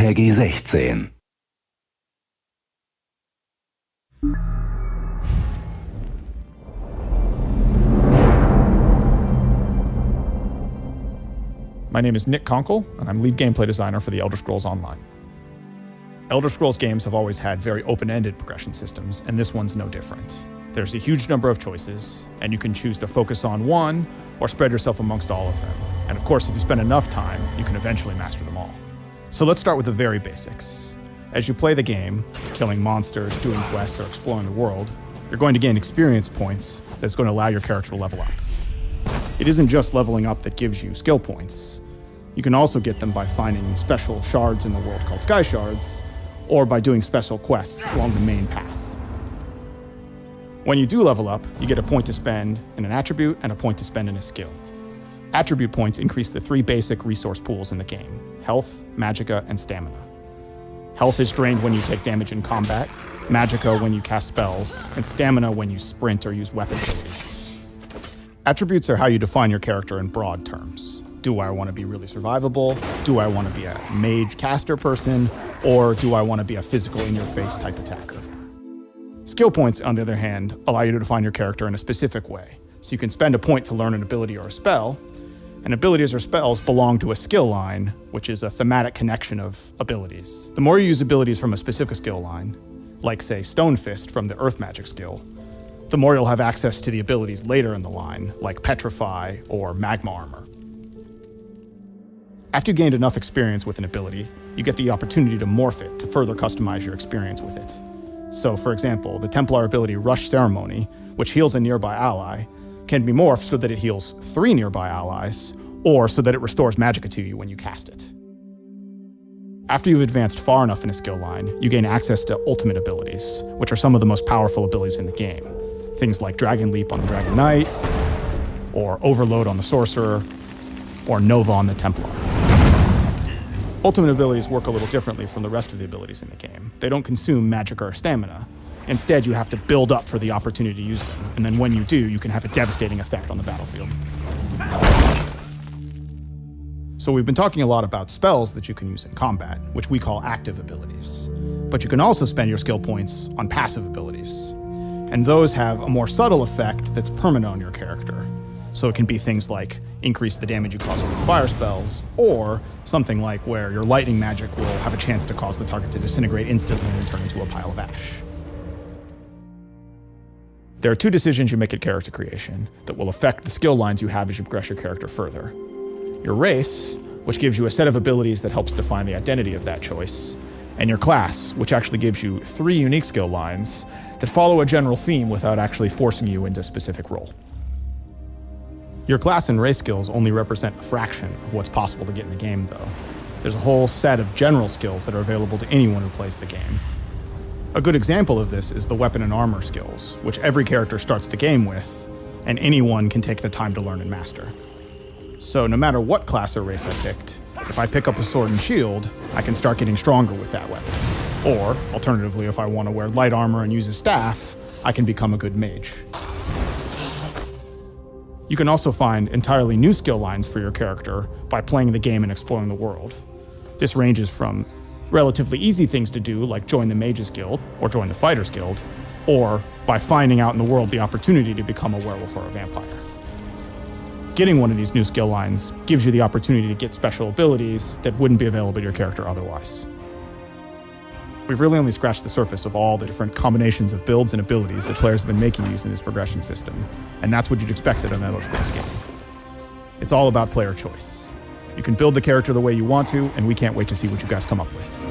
Peggy 16. My name is Nick Conkle, and I'm lead gameplay designer for the Elder Scrolls Online. Elder Scrolls games have always had very open-ended progression systems, and this one's no different. There's a huge number of choices, and you can choose to focus on one or spread yourself amongst all of them. And of course, if you spend enough time, you can eventually master them all. So let's start with the very basics. As you play the game, killing monsters, doing quests, or exploring the world, you're going to gain experience points that's going to allow your character to level up. It isn't just leveling up that gives you skill points. You can also get them by finding special shards in the world called sky shards, or by doing special quests along the main path. When you do level up, you get a point to spend in an attribute and a point to spend in a skill. Attribute points increase the three basic resource pools in the game: health, magicka, and stamina. Health is drained when you take damage in combat, magicka when you cast spells, and stamina when you sprint or use weapon abilities. Attributes are how you define your character in broad terms. Do I want to be really survivable? Do I want to be a mage caster person? Or do I want to be a physical in-your-face type attacker? Skill points, on the other hand, allow you to define your character in a specific way. So you can spend a point to learn an ability or a spell, and abilities or spells belong to a skill line, which is a thematic connection of abilities. The more you use abilities from a specific skill line, like say Stone Fist from the Earth Magic skill, the more you'll have access to the abilities later in the line, like Petrify or Magma Armor. After you gained enough experience with an ability, you get the opportunity to morph it to further customize your experience with it. So, for example, the Templar ability Rush Ceremony, which heals a nearby ally, can be morphed so that it heals 3 nearby allies, or so that it restores magicka to you when you cast it. After you've advanced far enough in a skill line, you gain access to ultimate abilities, which are some of the most powerful abilities in the game. Things like Dragon Leap on the Dragon Knight, or Overload on the Sorcerer, or Nova on the Templar. Ultimate abilities work a little differently from the rest of the abilities in the game. They don't consume magicka or stamina. Instead, you have to build up for the opportunity to use them, and then when you do, you can have a devastating effect on the battlefield. So we've been talking a lot about spells that you can use in combat, which we call active abilities. But you can also spend your skill points on passive abilities. And those have a more subtle effect that's permanent on your character. So it can be things like increase the damage you cause with fire spells, or something like where your lightning magic will have a chance to cause the target to disintegrate instantly and turn into a pile of ash. There are 2 decisions you make at character creation that will affect the skill lines you have as you progress your character further. Your race, which gives you a set of abilities that helps define the identity of that choice, and your class, which actually gives you 3 unique skill lines that follow a general theme without actually forcing you into a specific role. Your class and race skills only represent a fraction of what's possible to get in the game, though. There's a whole set of general skills that are available to anyone who plays the game. A good example of this is the weapon and armor skills, which every character starts the game with, and anyone can take the time to learn and master. So no matter what class or race I picked, if I pick up a sword and shield, I can start getting stronger with that weapon. Or, alternatively, if I want to wear light armor and use a staff, I can become a good mage. You can also find entirely new skill lines for your character by playing the game and exploring the world. This ranges from relatively easy things to do, like join the Mages Guild or join the Fighters Guild, or by finding out in the world the opportunity to become a werewolf or a vampire. Getting one of these new skill lines gives you the opportunity to get special abilities that wouldn't be available to your character otherwise. We've really only scratched the surface of all the different combinations of builds and abilities that players have been making using this progression system, and that's what you'd expect in an Elder Scrolls game. It's all about player choice. You can build the character the way you want to, and we can't wait to see what you guys come up with.